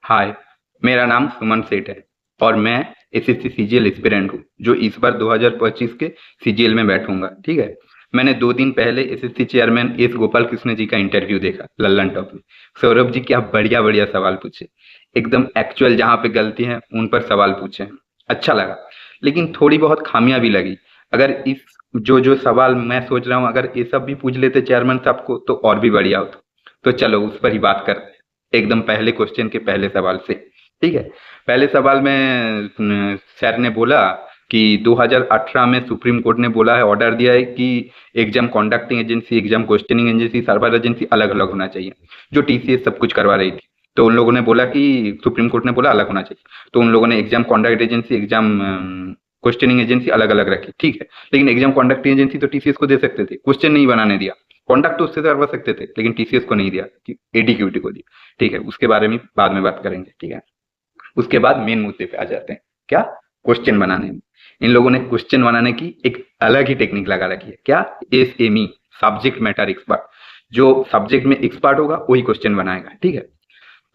हाय, मेरा नाम सुमन सेठ है और मैं एसएससी सीजीएल एस्पिरेंट हूँ जो इस बार 2025 के सीजीएल में बैठूंगा। ठीक है। मैंने 2 दिन पहले SSC chairman S Gopal Krishna ji का इंटरव्यू देखा लल्लन टॉप में। सौरभ जी क्या बढ़िया बढ़िया सवाल पूछे, एकदम एक्चुअल जहाँ पे गलती है उन पर सवाल पूछे। अच्छा लगा, लेकिन थोड़ी बहुत खामियां भी लगी। अगर इस जो जो सवाल मैं सोच रहा हूँ अगर ये सब भी पूछ लेते चेयरमैन साहब को तो और भी बढ़िया होता। तो चलो उस पर ही बात करते हैं, एकदम पहले क्वेश्चन के पहले सवाल से। ठीक है। पहले सवाल में सर ने बोला कि 2018 में सुप्रीम कोर्ट ने बोला है, ऑर्डर दिया है कि exam conducting agency, exam questioning agency, server agency अलग अलग होना चाहिए, जो टीसीएस सब कुछ करवा रही थी। तो उन लोगों ने बोला कि सुप्रीम कोर्ट ने बोला अलग होना चाहिए, तो उन लोगों ने exam conduct agency, exam questioning agency अलग अलग रखी। ठीक है। लेकिन एग्जाम कॉन्डक्टिंग एजेंसी तो टीसीएस को दे सकते थे, क्वेश्चन नहीं बनाने दिया। कॉन्डक्ट तो उससे करवा सकते थे लेकिन टीसीएस को नहीं दिया, एडीक्यूटी को दिया। ठीक है, उसके बारे में बाद में बात करेंगे। ठीक है। उसके बाद मेन मुद्दे पे आ जाते हैं, क्या? क्वेश्चन बनाने में। इन लोगों ने क्वेश्चन बनाने की एक अलग ही टेक्निक लगा रखी है, क्या? SME, subject matter expert. जो सब्जेक्ट में एक्सपर्ट होगा वही क्वेश्चन बनाएगा। ठीक है।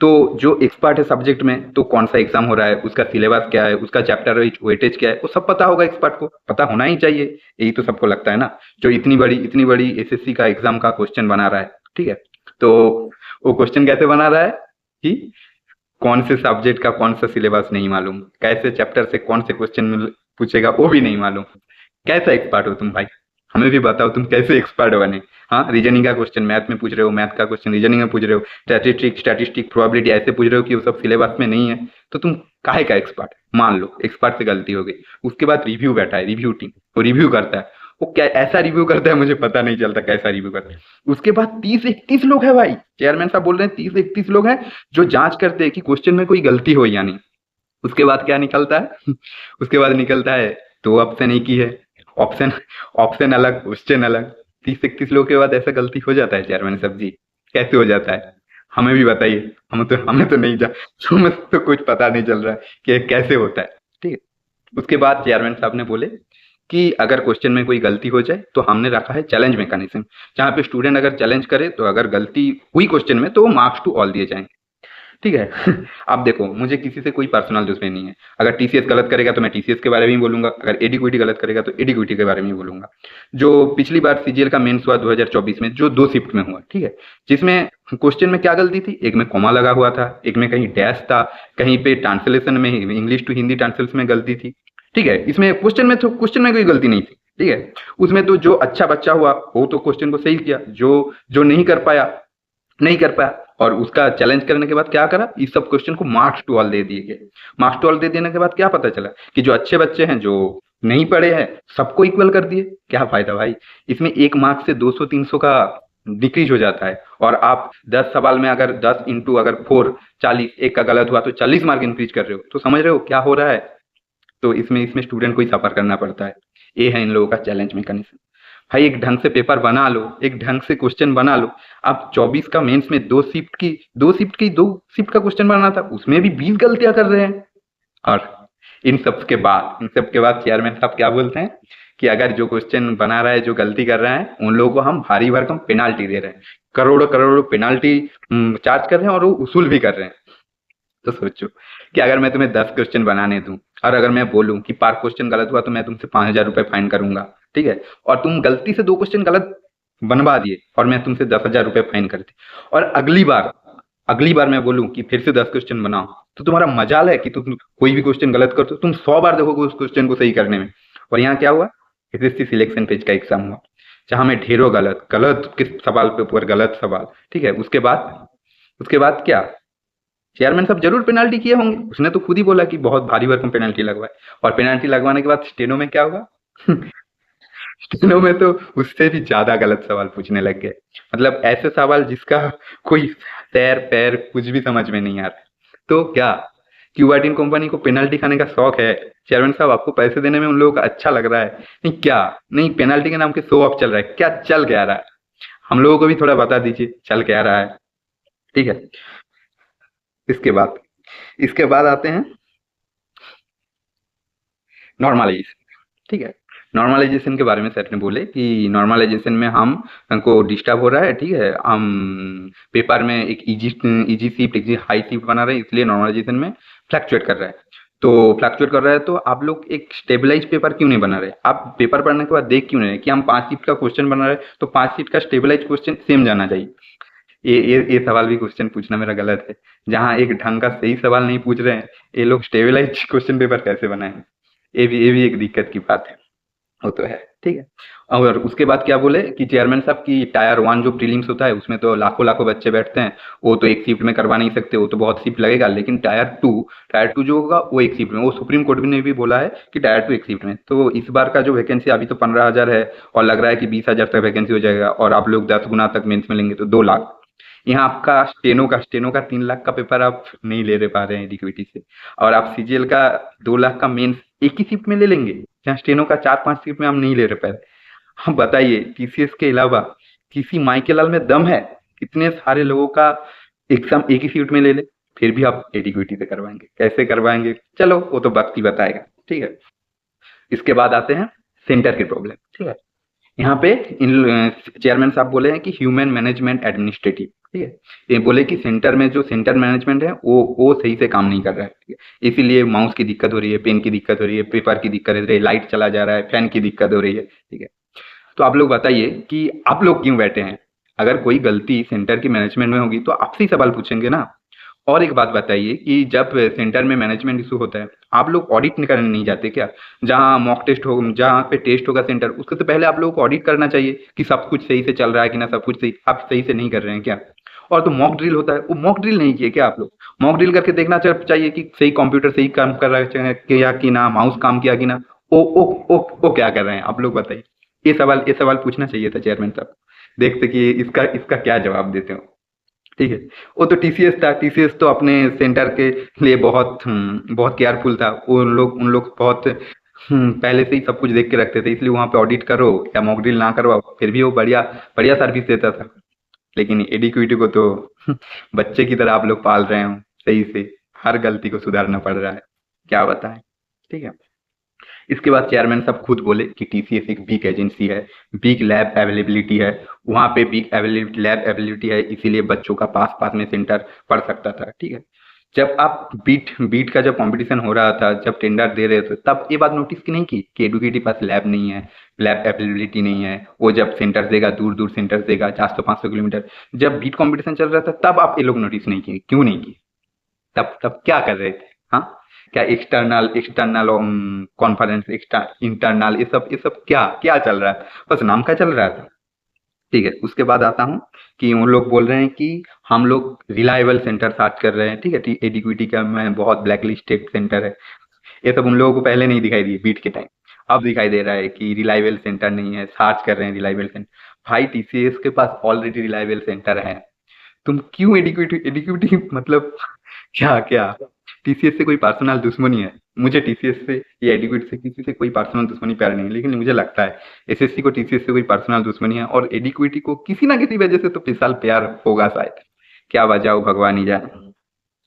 तो जो एक्सपर्ट है सब्जेक्ट में, तो कौन सा एग्जाम हो रहा है, उसका सिलेबस क्या है, उसका चैप्टर वेटेज क्या है, वो सब पता होगा, एक्सपर्ट को पता होना ही चाहिए। यही तो सबको लगता है ना, जो इतनी बड़ी एसएससी का एग्जाम का क्वेश्चन बना रहा है। ठीक है। तो वो क्वेश्चन कैसे बना रहा है कि कौन से सब्जेक्ट का कौन सा सिलेबस नहीं मालूम, कैसे चैप्टर से कौन से क्वेश्चन पूछेगा वो भी नहीं मालूम। कैसा एक्सपर्ट हो तुम भाई? हमें भी बताओ तुम कैसे एक्सपर्ट बने। हाँ, रीजनिंग का क्वेश्चन मैथ में पूछ रहे हो, मैथ का क्वेश्चन रीजनिंग में पूछ रहे हो, स्टैटिस्टिक प्रोबेबिलिटी ऐसे पूछ रहे हो कि वो सब सिलेबस में नहीं है। तो तुम काहे का एक्सपर्ट? मान लो एक्सपर्ट से गलती हो गई, उसके बाद रिव्यू बैठा है, रिव्यू टीम वो रिव्यू करता है। वो क्या ऐसा रिव्यू करता है, मुझे पता नहीं चलता कैसा रिव्यू करता है। उसके बाद 30-31 लोग हैं भाई, चेयरमैन साहब बोल रहे हैं 30-31 लोग हैं जो जांच करते हैं कि क्वेश्चन में कोई गलती हो या नहीं। उसके बाद क्या निकलता है? उसके बाद निकलता है दो ऑप्शन एक ही है, ऑप्शन ऑप्शन अलग, क्वेश्चन अलग। 30-31 लोग के बाद ऐसा गलती हो जाता है चेयरमैन साहब जी? कैसे हो जाता है? हमें भी बताइए, हमें तो नहीं जा हमें तो कुछ पता नहीं चल रहा है कि कैसे होता है। ठीक है। उसके बाद चेयरमैन साहब ने बोले कि अगर क्वेश्चन में कोई गलती हो जाए तो हमने रखा है चैलेंज मैकेनिज्म, जहाँ पे स्टूडेंट अगर चैलेंज करे तो अगर गलती हुई क्वेश्चन में तो मार्क्स टू ऑल दिए जाएंगे। ठीक है। अब देखो, मुझे किसी से कोई पर्सनल दुश्मनी नहीं है। अगर टीसीएस गलत करेगा तो मैं टीसीएस के बारे में ही बोलूंगा, अगर एडीक्विटी गलत करेगा तो एडीक्विटी के बारे में ही बोलूंगा। जो पिछली बार सीजीएल का मेंस हुआ 2024 में, जो 2 शिफ्ट में हुआ, ठीक है, जिसमें क्वेश्चन में क्या गलती थी, एक में कॉमा लगा हुआ था, एक में कहीं डैश था, कहीं पे ट्रांसलेशन में इंग्लिश टू हिंदी ट्रांसलेशन में गलती थी। ठीक है। इसमें क्वेश्चन में कोई गलती नहीं थी। ठीक है। उसमें तो जो अच्छा बच्चा हुआ वो तो क्वेश्चन को सही किया, जो जो नहीं कर पाया और उसका चैलेंज करने के बाद क्या करा, इस सब क्वेश्चन को मार्क्स टू ऑल दे दिए गए। मार्क्स टू ऑल दे देने के बाद क्या पता चला कि जो अच्छे बच्चे हैं, जो नहीं पढ़े हैं, सबको इक्वल कर दिए। क्या फायदा भाई? इसमें एक मार्क्स से 200-300 का डिक्रीज हो जाता है। और आप 10 सवाल में अगर 10 इंटू अगर 4, 40, एक का गलत हुआ तो 40 मार्क इंक्रीज कर रहे हो। तो समझ रहे हो क्या हो रहा है? तो इसमें स्टूडेंट को ही सफर करना पड़ता है। ये है इन लोगों का चैलेंज मैकेनिज्म। भाई एक ढंग से पेपर बना लो, एक ढंग से क्वेश्चन बना लो। आप 24 का मेंस में दो शिफ्ट का क्वेश्चन बनाना था, उसमें भी 20 गलतियां कर रहे हैं। और इन सब के बाद चेयरमैन साहब क्या बोलते हैं कि अगर जो क्वेश्चन बना रहा है, जो गलती कर रहा है, उन लोगों को हम भारी भरकम पेनाल्टी दे रहे हैं, करोड़ों करोड़ों पेनाल्टी चार्ज कर रहे हैं और वो वसूल भी कर रहे हैं। तो सोचो कि अगर मैं तुम्हें 10 क्वेश्चन बनाने दूं और अगर मैं बोलूं कि पर क्वेश्चन गलत हुआ तो मैं तुमसे 5,000 रुपए फाइन करूंगा। ठीक है। और तुम गलती से 2 क्वेश्चन गलत बनवा दिए और मैं तुमसे 10,000 रुपए फाइन कर दी। और अगली बार मैं बोलूं कि फिर से 10 क्वेश्चन बनाओ, तो तुम्हारा मजाल है कि तुम कोई भी क्वेश्चन गलत करते हो, तुम 100 बार देखोगे उस क्वेश्चन को सही करने में। और यहाँ क्या हुआ, एसएससी सिलेक्शन पेज का एग्जाम हुआ, जहां में ढेरों गलत गलत किस सवाल पे ऊपर गलत सवाल। ठीक है। उसके बाद क्या, चेयरमैन साहब जरूर पेनाल्टी किए होंगे, उसने तो खुद ही बोला कि बहुत भारी भरकम पेनाल्टी लगवाए। और पेनाल्टी लगवाने के बाद स्टेनो में क्या हुआ? स्टेनो में तो उससे भी ज्यादा गलत सवाल पूछने लग गए। मतलब ऐसे सवाल जिसका कोई पैर पैर कुछ भी समझ में नहीं आ रहा है। तो क्या क्यूआरटीन कंपनी को पेनाल्टी खाने का शौक है? चेयरमैन साहब आपको पैसे देने में उन लोगों का अच्छा लग रहा है? नहीं क्या? नहीं, पेनाल्टी के नाम के शो ऑफ चल रहा है, क्या चल क्या रहा है? हम लोगों को भी थोड़ा बता दीजिए चल क्या रहा है। ठीक है। इसके बाद इसके बाद आते हैं नॉर्मलाइजेशन। ठीक है। नॉर्मलाइजेशन के बारे में सर ने बोले कि नॉर्मलाइजेशन में हम हमको डिस्टर्ब हो रहा है, ठीक है, हम पेपर में एक easy easy shift easy high shift बना रहे हैं, इसलिए नॉर्मलाइजेशन में फ्लक्चुएट कर रहा है। तो फ्लक्चुएट कर रहा है तो आप लोग एक स्टेबलाइज पेपर क्यों नहीं बना रहे? आप पेपर पढ़ने के बाद देख क्यों नहीं रहे कि हम 5 शिफ्ट का क्वेश्चन बना रहे हैं तो 5 शिफ्ट का स्टेबलाइज क्वेश्चन सेम जाना चाहिए। ये सवाल भी क्वेश्चन पूछना मेरा गलत है। जहाँ एक ढंग का सही सवाल नहीं पूछ रहे हैं, ये लोग स्टेबलाइज क्वेश्चन पेपर कैसे बनाएंगे? ये भी एक दिक्कत की बात है। वो तो है, ठीक है। और उसके बाद क्या बोले कि चेयरमैन साहब की टायर 1 जो प्रीलिम्स होता है उसमें तो लाखों लाखों बच्चे बैठते हैं, वो तो एक शिफ्ट में करवा नहीं सकते, वो तो बहुत शिफ्ट लगेगा। लेकिन टायर 2 जो होगा वो एक शिफ्ट में, वो सुप्रीम कोर्ट ने भी बोला है कि टायर 2 एक शिफ्ट में। तो इस बार का जो वैकेंसी अभी तो 15,000 है और लग रहा है कि 20,000 तक वैकेंसी हो जाएगा, और आप लोग 10 गुना तक मेंस में लेंगे तो 2 लाख। यहाँ आपका स्टेनो का 3 लाख का पेपर आप नहीं ले पा रहे हैं डिक्विटी से, और आप सीजीएल का 2 लाख का मेंस एक ही शिफ्ट में ले लेंगे, जहाँ स्टेनो का 4-5 शिफ्ट में हम नहीं ले रहे पाए। हम बताइए टीसीएस के अलावा किसी माइकेलाल में दम है इतने सारे लोगों का एग्जाम एक ही शिफ्ट में ले ले? फिर भी आप एडिक्विटी से करवाएंगे, कैसे करवाएंगे? चलो वो तो वक्त ही बताएगा, ठीक है। इसके बाद आते हैं सेंटर की प्रॉब्लम, ठीक है। यहाँ पे इन चेयरमैन साहब बोले हैं कि ह्यूमन मैनेजमेंट एडमिनिस्ट्रेटिव, ठीक है। ये बोले कि सेंटर में जो सेंटर मैनेजमेंट है वो सही से काम नहीं कर रहा है, ठीक है। इसीलिए माउस की दिक्कत हो रही है, पेन की दिक्कत हो रही है, पेपर की दिक्कत हो रही है, लाइट चला जा रहा है, फैन की दिक्कत हो रही है, ठीक है। तो आप लोग बताइए कि आप लोग क्यों बैठे हैं? अगर कोई गलती सेंटर की मैनेजमेंट में होगी तो आपसे ही सवाल पूछेंगे ना। और एक बात बताइए कि जब सेंटर में मैनेजमेंट इशू होता है, आप लोग ऑडिट नहीं करने नहीं जाते क्या? जहाँ मॉक टेस्ट हो, जहाँ पे टेस्ट होगा सेंटर, उसके तो पहले आप लोगों को ऑडिट करना चाहिए कि सब कुछ सही से चल रहा है कि ना, सब कुछ सही, आप सही से नहीं कर रहे हैं क्या? और तो मॉक ड्रिल होता है, वो मॉक ड्रिल नहीं किए क्या आप लोग? मॉक ड्रिल करके देखना चाहिए कि सही कंप्यूटर सही काम कर रहा है क्या कि ना, माउस काम किया कि ना। ओ क्या कर रहे हैं आप लोग बताइए? ये सवाल पूछना चाहिए था चेयरमैन साहब। देखते कि इसका इसका क्या जवाब देते हो, ठीक है। वो तो टीसीएस था, टीसीएस तो अपने सेंटर के लिए बहुत केयरफुल था। वो उन लोग बहुत पहले से ही सब कुछ देख के रखते थे, इसलिए वहाँ पे ऑडिट करो या मॉक ड्रिल ना करो, फिर भी वो बढ़िया बढ़िया सर्विस देता था। लेकिन एडिक्विटी को तो बच्चे की तरह आप लोग पाल रहे हो, सही से हर गलती को सुधारना पड़ रहा है, क्या बताएं, ठीक है। इसके बाद चेयरमैन साहब खुद बोले कि टीसीएस एक वीक एजेंसी है, वीक लैब अवेलेबिलिटी है, वहाँ पे वीक लैब अवेलेबिलिटी है, इसीलिए बच्चों का पास पास में सेंटर पड़ सकता था, ठीक है। जब आप बीट बीट का जब कंपटीशन हो रहा था, जब टेंडर दे रहे थे, तब ये बात नोटिस की नहीं की कि एडुकेट के पास लैब नहीं है, लैब अवेलेबिलिटी नहीं है, वो जब सेंटर देगा दूर दूर सेंटर देगा 400-500 किलोमीटर, जब बीट कंपटीशन चल रहा था तब आप ये लोग नोटिस नहीं किए, क्यों नहीं किए? तब तब क्या कर रहे थे? हाँ, क्या external external conference Exter internal ये सब क्या क्या चल रहा है? बस नाम का चल रहा था, ठीक है। उसके बाद आता हूँ कि उन लोग बोल रहे हैं कि हम लोग रिलायबल सेंटर सर्च कर रहे हैं, ठीक है। एडिक्विटी का में बहुत ब्लैक लिस्टेड सेंटर है, ये सब उन लोगों को पहले नहीं दिखाई दिए बीट के टाइम, अब दिखाई दे रहा है कि रिलायबल सेंटर नहीं है, सर्च कर रहे हैं रिलायबल सेंटर। भाई टीसीएस के पास ऑलरेडी रिलायबल सेंटर है, तुम क्यों एडिक्विटी एडिक्विटी मतलब क्या क्या? टीसीएस से कोई पर्सनल दुश्मनी है? मुझे टीसीएस से या एडिक्विटी से किसी से कोई पर्सनल दुश्मनी प्यार नहीं है, लेकिन मुझे लगता है एसएससी को टीसीएस से कोई पर्सनल दुश्मनी है, और एडिक्विटी को किसी ना किसी वजह से तो फिलहाल प्यार होगा शायद, क्या वजह हो भगवान ही जाने,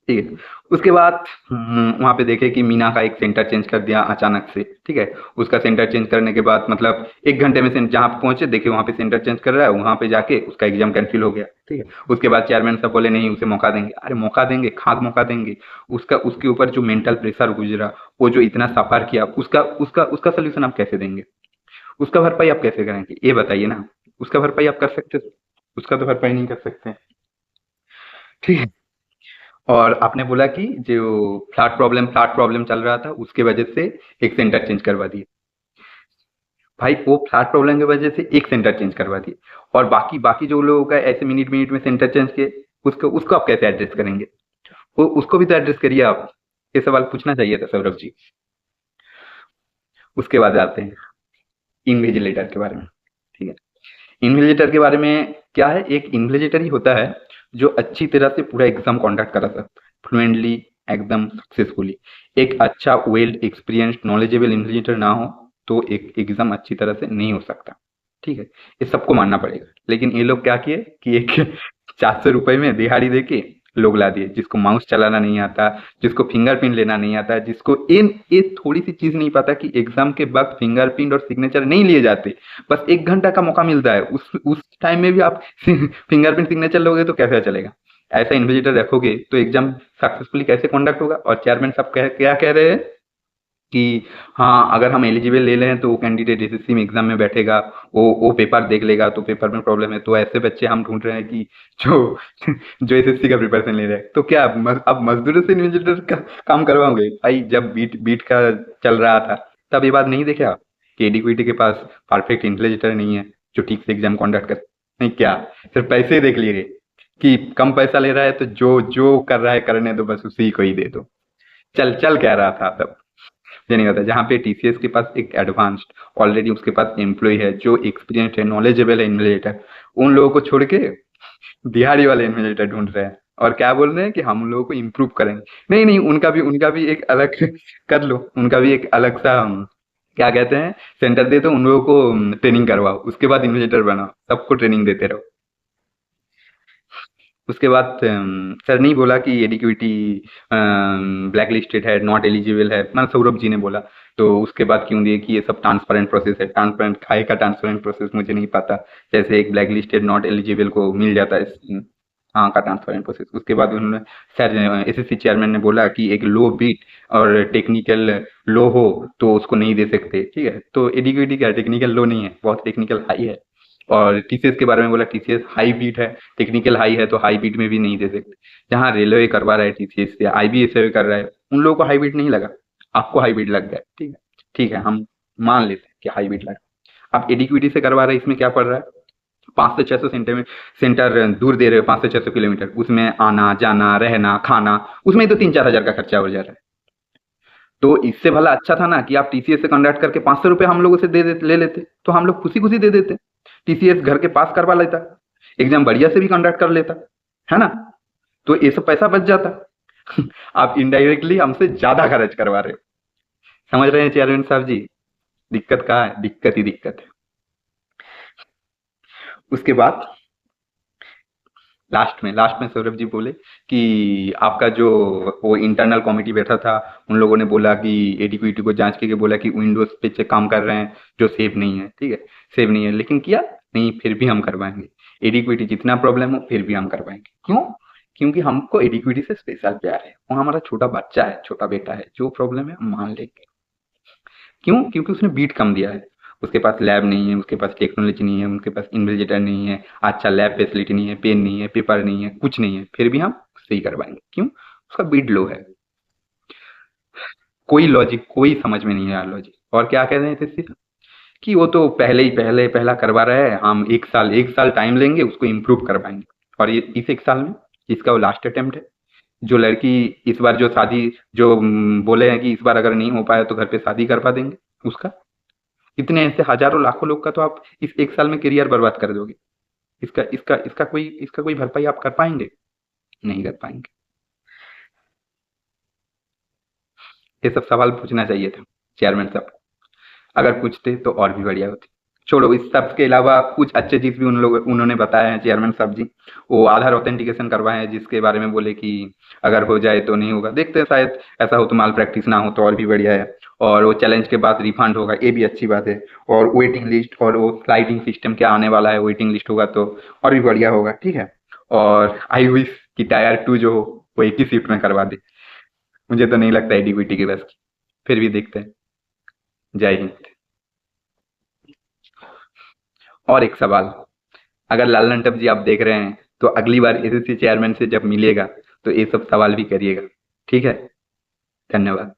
ठीक है। उसके बाद वहाँ पे देखे कि मीना का एक सेंटर चेंज कर दिया अचानक से, ठीक है। उसका सेंटर चेंज करने के बाद मतलब 1 घंटे में जहाँ पे पहुंचे देखे वहाँ पे सेंटर चेंज कर रहा है, वहाँ पे जाके उसका एग्जाम कैंसिल हो गया, ठीक है। उसके बाद चेयरमैन साहब बोले नहीं उसे मौका देंगे, अरे मौका देंगे, खाक मौका देंगे। उसका उसके ऊपर जो मेंटल प्रेशर गुजरा, वो जो इतना सफर किया, उसका उसका उसका सोल्यूशन आप कैसे देंगे? उसका भरपाई आप कैसे करेंगे ये बताइए ना? उसका भरपाई आप कर सकते थे? उसका तो भरपाई नहीं कर सकते, ठीक है। और आपने बोला कि जो फ्लैट प्रॉब्लम चल रहा था उसके वजह से एक सेंटर चेंज करवा दिए। भाई वो फ्लैट प्रॉब्लम की वजह से एक सेंटर चेंज करवा दिए, और बाकी बाकी जो लोगों का ऐसे मिनट मिनट में सेंटर चेंज किए, उसको उसको आप कैसे एड्रेस करेंगे? वो उसको भी तो एड्रेस करिए आप, ये सवाल पूछना चाहिए था सौरभ जी। उसके बाद आते हैं इन्विजिलेटर के बारे में, ठीक है। इन्विजिलेटर के बारे में क्या है, एक इन्विजिलेटर ही होता है जो अच्छी तरह से पूरा एग्जाम कंडक्ट करा सकता है फ्लुएंटली, एकदम सक्सेसफुली। एक अच्छा वेल एक्सपीरियंस्ड नॉलेजेबल इन्विजिलेटर ना हो तो एक एग्जाम अच्छी तरह से नहीं हो सकता, ठीक है। ये सबको मानना पड़ेगा। लेकिन ये लोग क्या किए कि एक 400 रुपए में दिहाड़ी देके लोग ला दिए, जिसको माउस चलाना नहीं आता, जिसको फिंगरप्रिंट लेना नहीं आता, जिसको इन ये थोड़ी सी चीज नहीं पता कि एग्जाम के वक्त फिंगरप्रिंट और सिग्नेचर नहीं लिए जाते। बस 1 घंटा का मौका मिलता है, उस टाइम में भी आप फिंगरप्रिंट सिग्नेचर लोगे तो कैसे चलेगा? ऐसा इन्विजिलेटर रखोगे तो एग्जाम सक्सेसफुली कैसे कंडक्ट होगा? और चेयरमैन साहब क्या कह रहे हैं कि हाँ, अगर हम एलिजिबल ले लें तो वो कैंडिडेट एसएससी में एग्जाम में बैठेगा, वो पेपर देख लेगा, तो पेपर में प्रॉब्लम है, तो ऐसे बच्चे हम ढूंढ रहे हैं कि जो जो एसएससी का प्रिपरेशन ले रहे हैं। तो क्या अब मजदूरों से इन्विजिलेटर का काम करवाओगे भाई? जब बीट बीट का चल रहा था तब ये बात नहीं देखा कि एडीक्विटी के पास परफेक्ट इन्विजिलेटर नहीं है जो ठीक से एग्जाम कंडक्ट कर? नहीं क्या सिर्फ पैसे ही देख लिए कि कम पैसा ले रहा है तो जो जो कर रहा है करने दो, बस उसी को ही दे दो। चल चल कह रहा था तब, ये नहीं होता। जहाँ पे टीसीएस के पास एक एडवांस्ड ऑलरेडी उसके पास एम्प्लॉय है जो एक्सपीरियंस है, नॉलेजेबल है इन्विजिलेटर, उन लोगों को छोड़ के दिहाड़ी वाले इन्विजिलेटर ढूंढ रहे हैं और क्या बोल रहे हैं कि हम लोगों को इम्प्रूव करेंगे। नहीं नहीं, उनका भी एक अलग कर लो, उनका भी एक अलग सा क्या कहते हैं सेंटर दे, तो उन लोगों को ट्रेनिंग करवाओ, उसके बाद इन्विजिलेटर बनाओ, सबको ट्रेनिंग देते रहो। उसके बाद सर नहीं बोला कि एडिक्विटी ब्लैक लिस्टेड है, नॉट एलिजिबल है, मतलब सौरभ जी ने बोला। तो उसके बाद क्यों दिए कि ये सब ट्रांसपेरेंट प्रोसेस है। ट्रांसपेरेंट खाए का ट्रांसपेरेंट प्रोसेस मुझे नहीं पता। जैसे एक ब्लैक लिस्टेड नॉट एलिजिबल को मिल जाता है हाँ का ट्रांसपेरेंट प्रोसेस। उसके बाद उन्होंने सर एसएससी चेयरमैन ने बोला कि एक लो बीट और टेक्निकल लो हो तो उसको नहीं दे सकते। ठीक है, तो एडिक्विटी क्या टेक्निकल लो नहीं है, बहुत टेक्निकल हाई है। और टीसीएस के बारे में बोला टीसीएस हाई बीट है, टेक्निकल हाई है, तो हाई बीट में भी नहीं दे सकते। जहाँ रेलवे करवा रहा है टीसीएस या आईबीएसए कर रहा है, उन लोगों को हाई बीट नहीं लगा, आपको हाई बीट लग गया। ठीक है, ठीक है, हम मान लेते हैं कि हाई बीट लगा। आप एडिक्विटी से करवा रहे हैं, इसमें क्या पड़ रहा है? 500 से 600 सेंटर में सेंटर दूर दे रहे हो, 500 से 600 किलोमीटर, उसमें आना जाना रहना खाना, उसमें तो 3-4 हजार का खर्चा हो जा रहा है। तो इससे भला अच्छा था ना कि आप टीसीएस से कॉन्ट्रैक्ट करके 500 रुपये हम लोगों से दे देते, ले लेते, तो हम लोग खुशी खुशी दे देते। टीसीएस घर के पास करवा लेता, एग्जाम बढ़िया से भी कॉन्ट्रैक्ट कर लेता, है ना? तो ये सब पैसा बच जाता। आप इनडायरेक्टली हमसे ज्यादा खर्च करवा रहे हो। समझ रहे हैं चेयरमैन साहब जी? दिक्कत कहाँ है? दिक्कत ही दिक्कत है। उसके बाद लास्ट में सौरभ जी बोले कि आपका जो वो इंटरनल कमिटी बैठा था, उन लोगों ने बोला कि एडिक्विटी को जांच करके बोला कि विंडोज पे से काम कर रहे हैं जो सेफ नहीं है। ठीक है, सेफ नहीं है, लेकिन किया नहीं, फिर भी हम करवाएंगे। एडिक्विटी जितना प्रॉब्लम हो फिर भी हम करवाएंगे। क्यों? क्योंकि हमको एडिक्विटी से स्पेशल प्यार है, वो हमारा छोटा बच्चा है, छोटा बेटा है, जो प्रॉब्लम है हम मान लेंगे। क्यों? क्योंकि उसने बीट कम दिया है, उसके पास लैब नहीं है, उसके पास टेक्नोलॉजी नहीं है, उनके पास इन्विजिलेटर नहीं है, अच्छा लैब फैसिलिटी नहीं है, पेन नहीं है, पेपर नहीं है, कुछ नहीं है, फिर भी हम उससे ही करवाएंगे। क्यों? उसका बीट लो है। कोई लॉजिक, कोई समझ में नहीं आया लॉजिक। और क्या कह रहे थे सिर्फ कि वो तो पहला करवा रहा है, हम 1 साल टाइम लेंगे, उसको इम्प्रूव करवाएंगे। और ये इस 1 साल में इसका वो लास्ट अटेम्प्ट है। जो लड़की इस बार जो शादी जो बोले हैं कि इस बार अगर नहीं हो पाया तो घर पे शादी करवा देंगे उसका। इतने ऐसे हजारों लाखों लोग का तो आप इस 1 साल में करियर बर्बाद कर दोगे। इसका कोई भरपाई आप कर पाएंगे? नहीं कर पाएंगे। ये सब सवाल पूछना चाहिए था चेयरमैन साहब को। अगर पूछते तो और भी बढ़िया होती। छोड़ो, इस सब के अलावा कुछ अच्छे चीज भी उन्होंने बताया है चेयरमैन साहब जी। वो आधार ऑथेंटिकेशन करवाए हैं, जिसके बारे में बोले कि अगर हो जाए तो नहीं होगा, देखते हैं, शायद ऐसा हो तो माल प्रैक्टिस ना हो तो और भी बढ़िया है। और वो चैलेंज के बाद रिफंड होगा, ये भी अच्छी बात है। और वेटिंग लिस्ट और वो स्लाइडिंग सिस्टम क्या आने वाला है, वेटिंग लिस्ट होगा तो और भी बढ़िया होगा। ठीक है, और आई विश कि टायर 2 जो हो वो एक ही शिफ्ट में करवा दे। मुझे तो नहीं लगता है डीबीटी की बस की, फिर भी देखते हैं। जय हिंद। और एक सवाल, अगर लालन टप जी आप देख रहे हैं तो अगली बार एसएससी चेयरमैन से जब मिलेगा तो ये सब सवाल भी करिएगा। ठीक है, धन्यवाद।